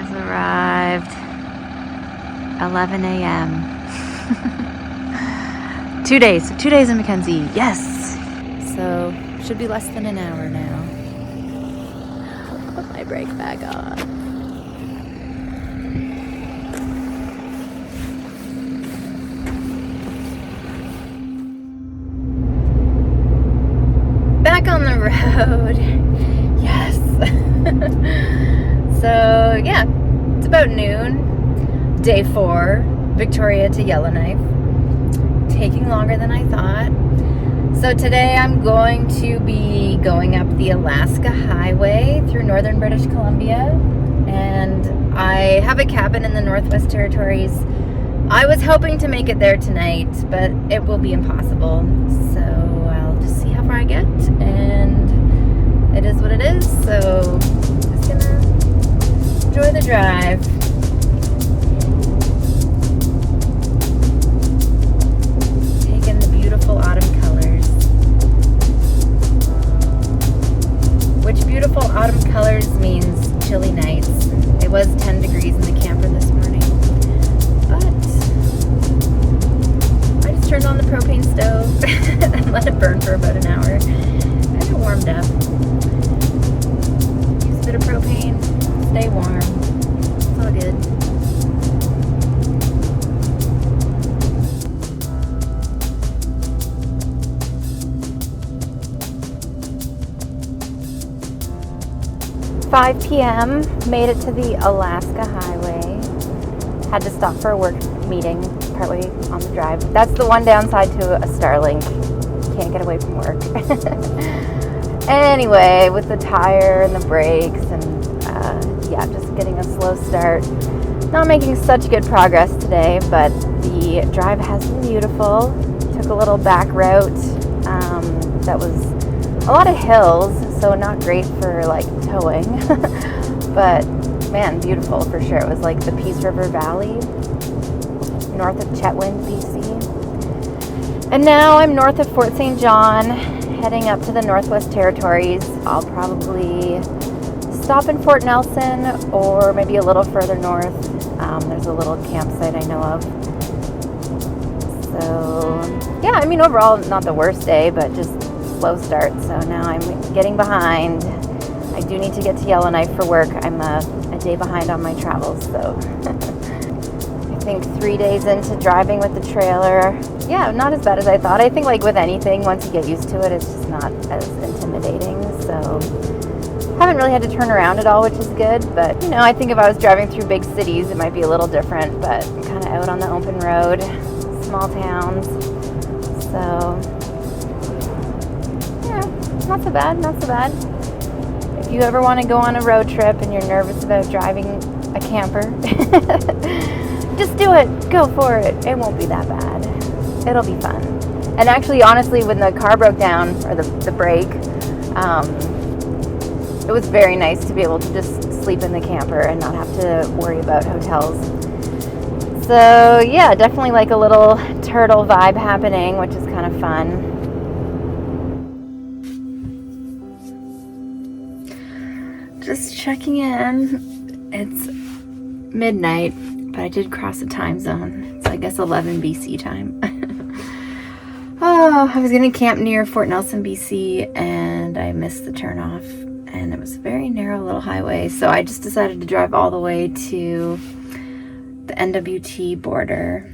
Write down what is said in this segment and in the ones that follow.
has arrived. 11 a.m. 2 days. 2 days in Mackenzie. Yes. So should be less than an hour now. Put my brake bag on. Back on the road. Yes. So yeah, it's about noon. Day 4, Victoria to Yellowknife. Taking longer than I thought. So today I'm going to be going up the Alaska Highway through northern British Columbia. And I have a cabin in the Northwest Territories. I was hoping to make it there tonight, but it will be impossible. So I'll just see how far I get. And it is what it is. So just gonna enjoy the drive. Beautiful autumn colors. Which beautiful autumn colors means chilly nights. It was 10 degrees in the camper this morning. But I just turned on the propane stove and let it burn for about an hour. And it warmed up. Use a bit of propane, stay warm. It's all good. 5 p.m. Made it to the Alaska Highway. Had to stop for a work meeting partway on the drive. That's the one downside to a Starlink. Can't get away from work. Anyway, with the tire and the brakes and yeah, just getting a slow start. Not making such good progress today, but the drive has been beautiful. Took a little back route that was a lot of hills, so not great for like towing, but man, beautiful for sure. It was like the Peace River Valley, north of Chetwynd, BC. And now I'm north of Fort St. John, heading up to the Northwest Territories. I'll probably stop in Fort Nelson or maybe a little further north. There's a little campsite I know of. So yeah, I mean, overall not the worst day, but just slow start. So now I'm getting behind. I do need to get to Yellowknife for work. I'm a day behind on my travels, so I think 3 days into driving with the trailer, yeah, not as bad as I thought. I think like with anything, once you get used to it, it's just not as intimidating. So haven't really had to turn around at all, which is good. But you know, I think if I was driving through big cities, it might be a little different. But I'm kind of out on the open road, small towns, so not so bad, not so bad. If you ever want to go on a road trip and you're nervous about driving a camper, just do it. Go for it. It won't be that bad. It'll be fun. And actually, honestly, when the car broke down, or the brake, it was very nice to be able to just sleep in the camper and not have to worry about hotels. So yeah, definitely like a little turtle vibe happening, which is kind of fun. Just checking in. It's midnight, but I did cross a time zone. It's I guess 11 BC time. Oh, I was going to camp near Fort Nelson, BC, and I missed the turnoff. And it was a very narrow little highway, so I just decided to drive all the way to the NWT border.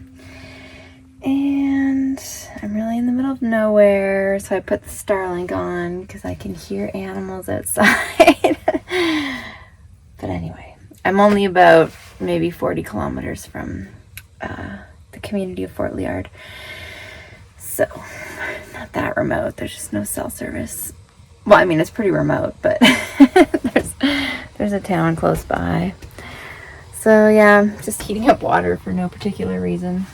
And I'm really in the middle of nowhere, so I put the Starlink on because I can hear animals outside. But anyway, I'm only about maybe 40 kilometers from the community of Fort Liard. So, not that remote. There's just no cell service. Well, I mean, it's pretty remote, but there's a town close by. So yeah, just heating up water for no particular reason.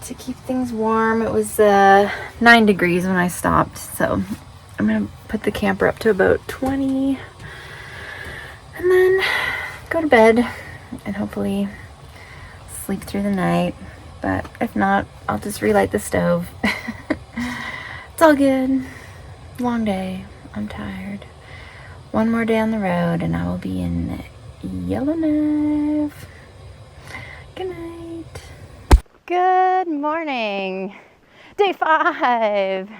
To keep things warm. It was 9 degrees when I stopped, so I'm gonna put the camper up to about 20 and then go to bed and hopefully sleep through the night. But if not, I'll just relight the stove. It's all good. Long day. I'm tired. One more day on the road and I will be in Yellowknife. Good night. Good morning. Day 5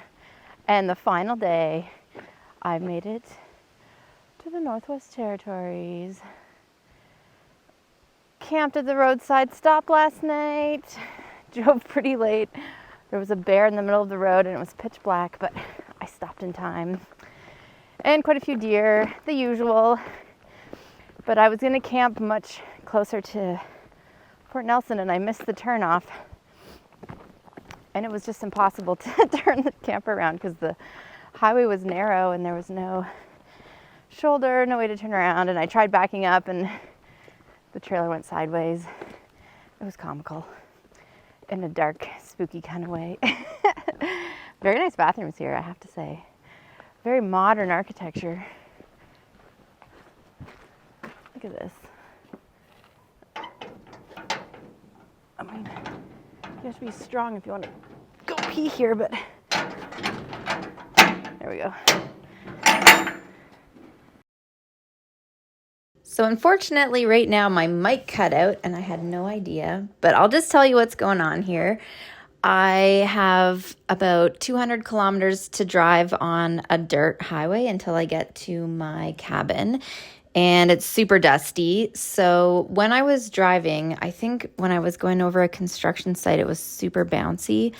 and the final day. I made it to the Northwest Territories. Camped at the roadside stop last night. Drove pretty late. There was a bear in the middle of the road and it was pitch black, but I stopped in time. And quite a few deer, the usual. But I was going to camp much closer to Fort Nelson and I missed the turnoff. And it was just impossible to turn the camper around because the highway was narrow and there was no shoulder, no way to turn around. And I tried backing up and the trailer went sideways. It was comical in a dark, spooky kind of way. Very nice bathrooms here, I have to say. Very modern architecture. Look at this. I mean, you have to be strong if you want to go pee here, but there we go. So unfortunately right now my mic cut out and I had no idea, but I'll just tell you what's going on here. I have about 200 kilometers to drive on a dirt highway until I get to my cabin. And it's super dusty. So when I was driving, I think when I was going over a construction site, it was super bouncy.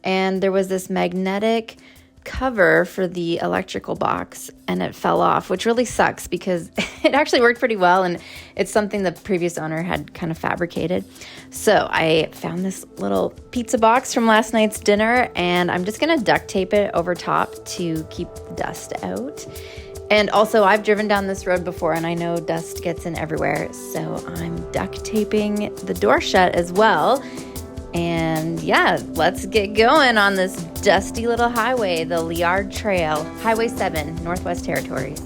And there was this magnetic cover for the electrical box and it fell off, which really sucks because it actually worked pretty well. And it's something the previous owner had kind of fabricated. So I found this little pizza box from last night's dinner and I'm just going to duct tape it over top to keep the dust out. And also, I've driven down this road before and I know dust gets in everywhere, so I'm duct taping the door shut as well. And yeah, let's get going on this dusty little highway, the Liard Trail, Highway 7, Northwest Territories.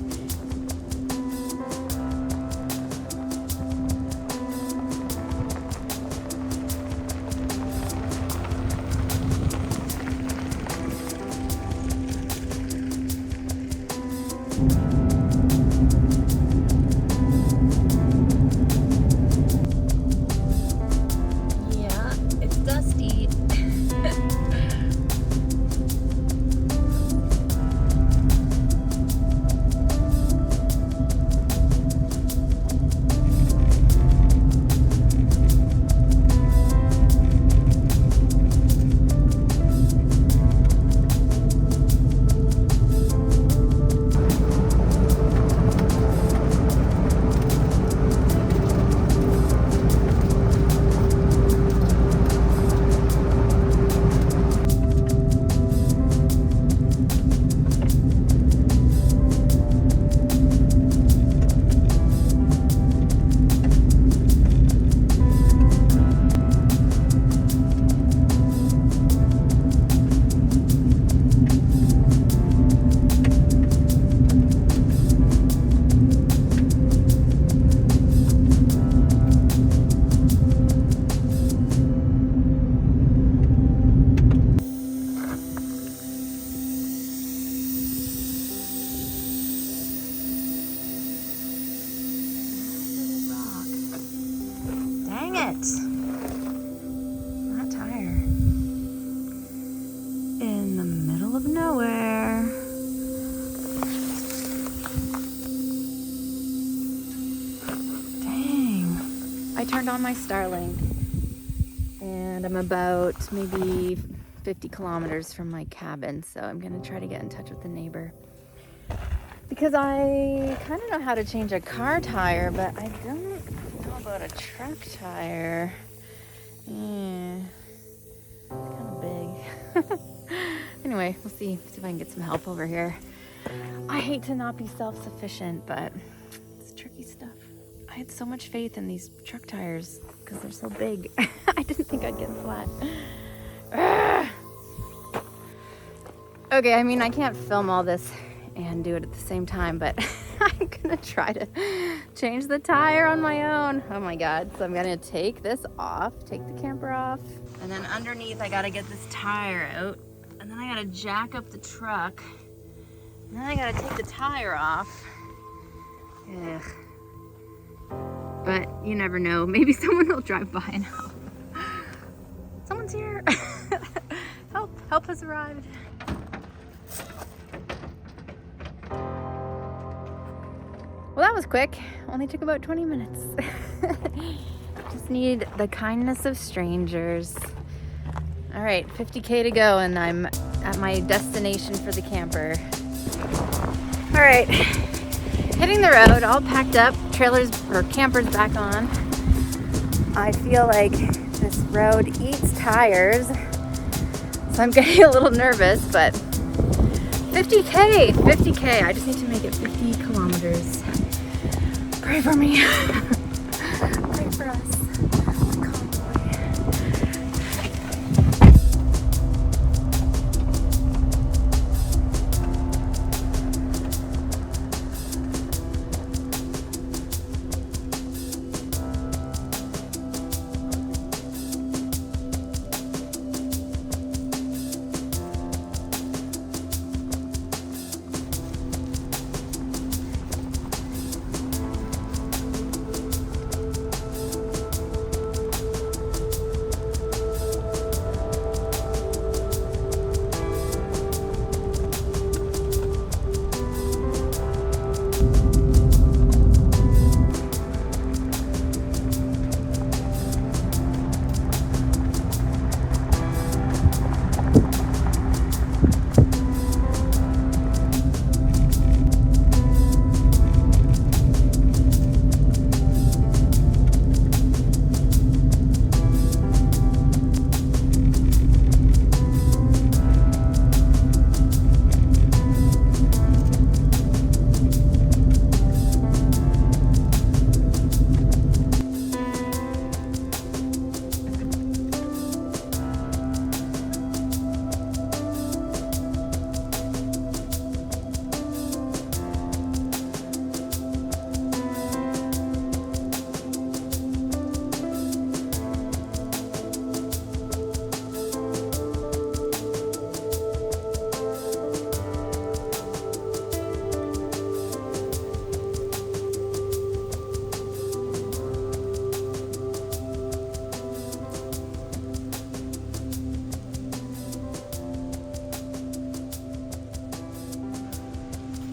I turned on my Starlink and I'm about maybe 50 kilometers from my cabin, so I'm gonna try to get in touch with the neighbor because I kind of know how to change a car tire, but I don't know about a truck tire. Yeah, kind of big. Anyway, we'll see if I can get some help over here. I hate to not be self-sufficient, but it's tricky stuff. I had so much faith in these truck tires because they're so big. I didn't think I'd get flat. Okay, I mean, I can't film all this and do it at the same time, but I'm gonna try to change the tire on my own. Oh my God. So I'm gonna take this off, take the camper off, and then underneath I gotta get this tire out, and then I gotta jack up the truck, and then I gotta take the tire off. Ugh. but you never know. Maybe someone will drive by and help. Someone's here. Help has arrived. Well, that was quick. Only took about 20 minutes. Just need the kindness of strangers. All right, 50K to go and I'm at my destination for the camper. All right, hitting the road, all packed up, trailers or campers back on. I feel like this road eats tires, so I'm getting a little nervous, but 50K. I just need to make it 50 kilometers. Pray for me. Pray for us.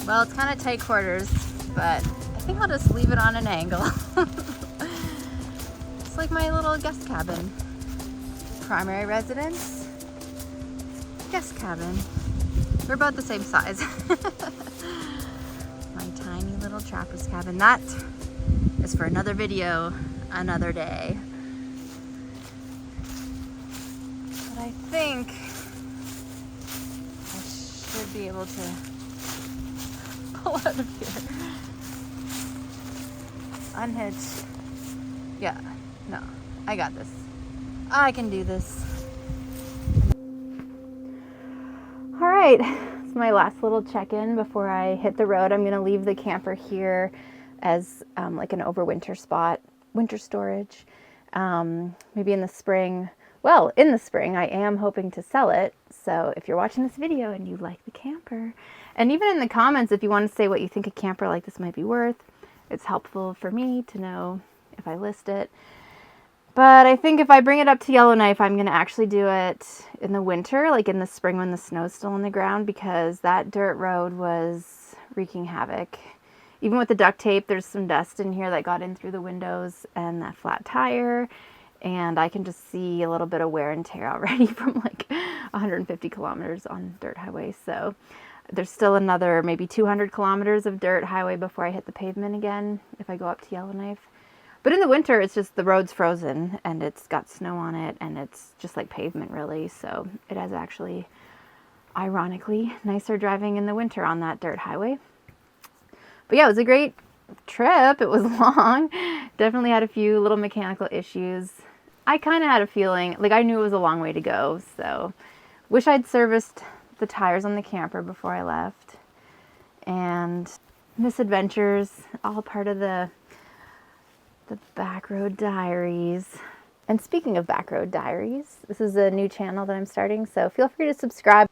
Well, it's kind of tight quarters, but I think I'll just leave it on an angle. It's like my little guest cabin. Primary residence, guest cabin. We're about the same size. My tiny little trapper's cabin. That is for another video, another day. But I think I should be able to pull out of here. Unhitch. Yeah, no, I got this. I can do this. All right, it's my last little check-in before I hit the road. I'm gonna leave the camper here as like an overwinter spot, winter storage. Maybe in the spring. Well, in the spring, I am hoping to sell it. So if you're watching this video and you like the camper, and even in the comments, if you want to say what you think a camper like this might be worth, it's helpful for me to know if I list it. But I think if I bring it up to Yellowknife, I'm going to actually do it in the winter, like in the spring when the snow's still on the ground, because that dirt road was wreaking havoc. Even with the duct tape, there's some dust in here that got in through the windows and that flat tire. And I can just see a little bit of wear and tear already from like 150 kilometers on dirt highway. So there's still another maybe 200 kilometers of dirt highway before I hit the pavement again if I go up to Yellowknife. But in the winter, it's just the road's frozen and it's got snow on it and it's just like pavement really. So it has actually, ironically, nicer driving in the winter on that dirt highway. But yeah, it was a great trip. It was long. Definitely had a few little mechanical issues. I kind of had a feeling, like I knew it was a long way to go. So wish I'd serviced the tires on the camper before I left. And misadventures, all part of the Backroad Diaries. And speaking of Backroad Diaries, this is a new channel that I'm starting, so feel free to subscribe.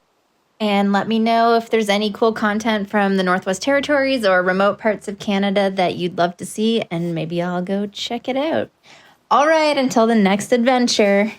And let me know if there's any cool content from the Northwest Territories or remote parts of Canada that you'd love to see, and maybe I'll go check it out. All right, until the next adventure.